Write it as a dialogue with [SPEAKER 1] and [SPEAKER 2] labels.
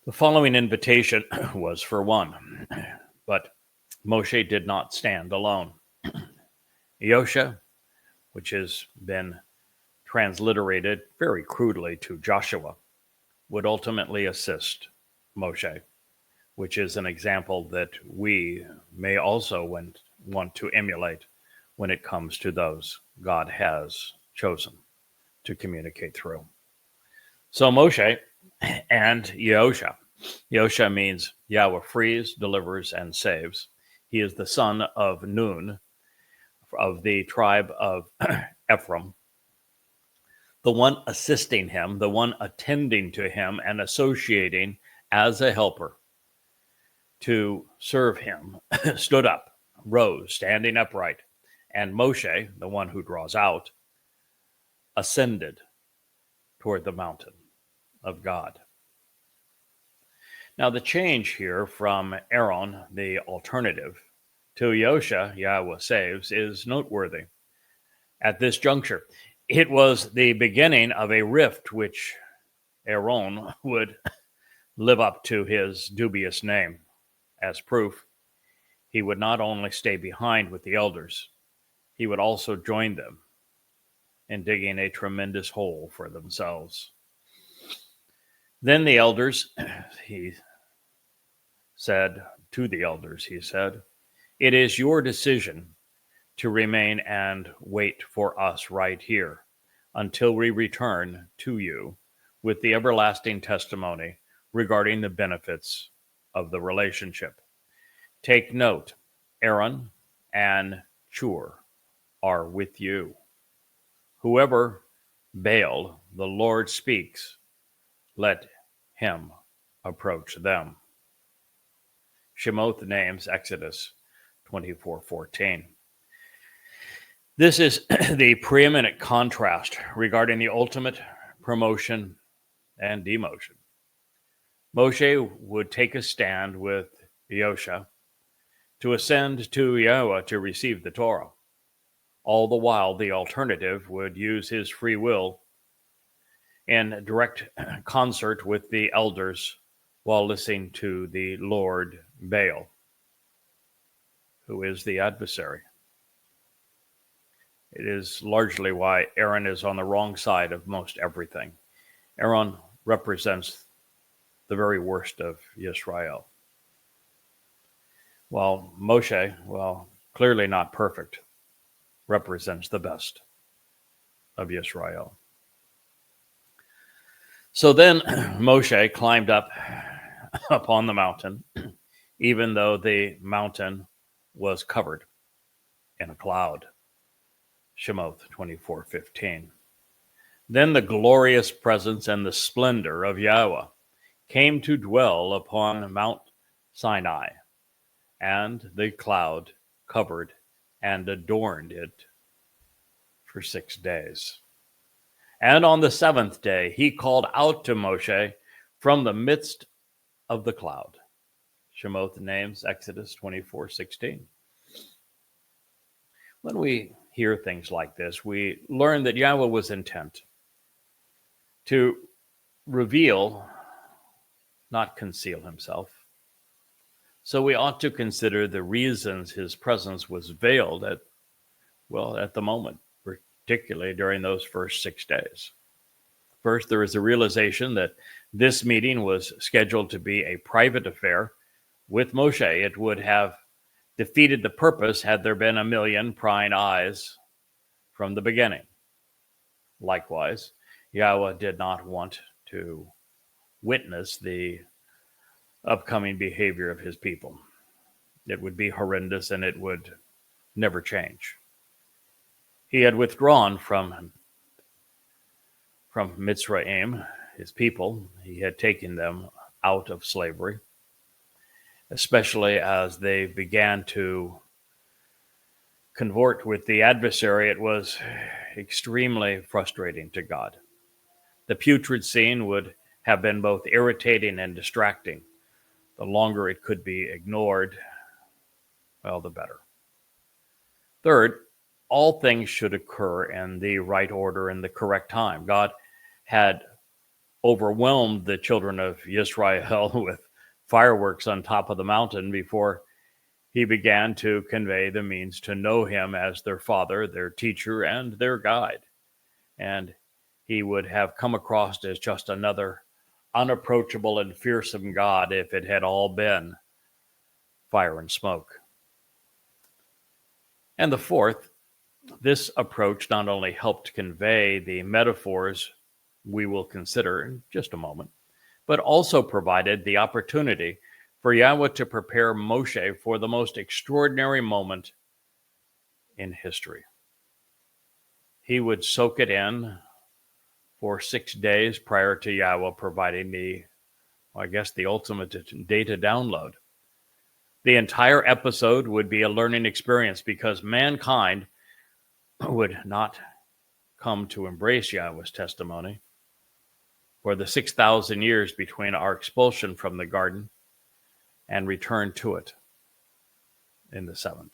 [SPEAKER 1] The following invitation was for one, but Moshe did not stand alone. Yahowsha, which has been transliterated very crudely to Joshua, would ultimately assist Moshe, which is an example that we may also want to emulate when it comes to those God has chosen to communicate through. So Moshe and Yahowsha. Yahowsha means Yahweh frees, delivers, and saves. He is the son of Nun, of the tribe of Ephraim, the one assisting him, the one attending to him and associating as a helper to serve him, stood up, rose, standing upright, and Moshe, the one who draws out, ascended toward the mountain of God. Now the change here from Aaron, the alternative, to Yahowsha, Yahweh saves, is noteworthy. At this juncture, it was the beginning of a rift which Aaron would live up to his dubious name. As proof, he would not only stay behind with the elders, he would also join them in digging a tremendous hole for themselves. Then the elders, he said, "It is your decision to remain and wait for us right here until we return to you with the everlasting testimony regarding the benefits of the relationship. Take note, Aaron and Hur are with you. Whoever Baal, the Lord, speaks, let him approach them." Shemot names Exodus 24:14. This is the preeminent contrast regarding the ultimate promotion and demotion. Moshe would take a stand with Yahowsha to ascend to Yahowah to receive the Torah. All the while, the alternative would use his free will in direct concert with the elders while listening to the Lord Baal, who is the adversary. It is largely why Aaron is on the wrong side of most everything. Aaron represents the very worst of Yisrael, while Moshe, clearly not perfect, represents the best of Yisrael. So then Moshe climbed up upon the mountain, even though the mountain was covered in a cloud. Shemot 24:15. Then the glorious presence and the splendor of Yahweh came to dwell upon Mount Sinai, and the cloud covered and adorned it for 6 days. And on the seventh day, he called out to Moshe from the midst of the cloud. Shemot names Exodus 24:16. When we hear things like this, we learn that Yahweh was intent to reveal, not conceal himself. So we ought to consider the reasons his presence was veiled at the moment, particularly during those first 6 days. First, there is a realization that this meeting was scheduled to be a private affair with Moshe. It would have defeated the purpose had there been a million prying eyes from the beginning. Likewise, Yahweh did not want to witness the upcoming behavior of his people. It would be horrendous and it would never change. He had withdrawn from Mitzrayim, his people. He had taken them out of slavery, especially as they began to convert with the adversary. It was extremely frustrating to God. The putrid scene would have been both irritating and distracting. The longer it could be ignored, the better. Third, all things should occur in the right order and the correct time. God had overwhelmed the children of Israel with fireworks on top of the mountain before he began to convey the means to know him as their father, their teacher, and their guide. And he would have come across as just another unapproachable and fearsome God if it had all been fire and smoke. And the fourth, this approach not only helped convey the metaphors we will consider in just a moment, but also provided the opportunity for Yahweh to prepare Moshe for the most extraordinary moment in history. He would soak it in for 6 days prior to Yahweh providing the ultimate data download. The entire episode would be a learning experience because mankind would not come to embrace Yahweh's testimony for the 6,000 years between our expulsion from the garden and return to it in the seventh.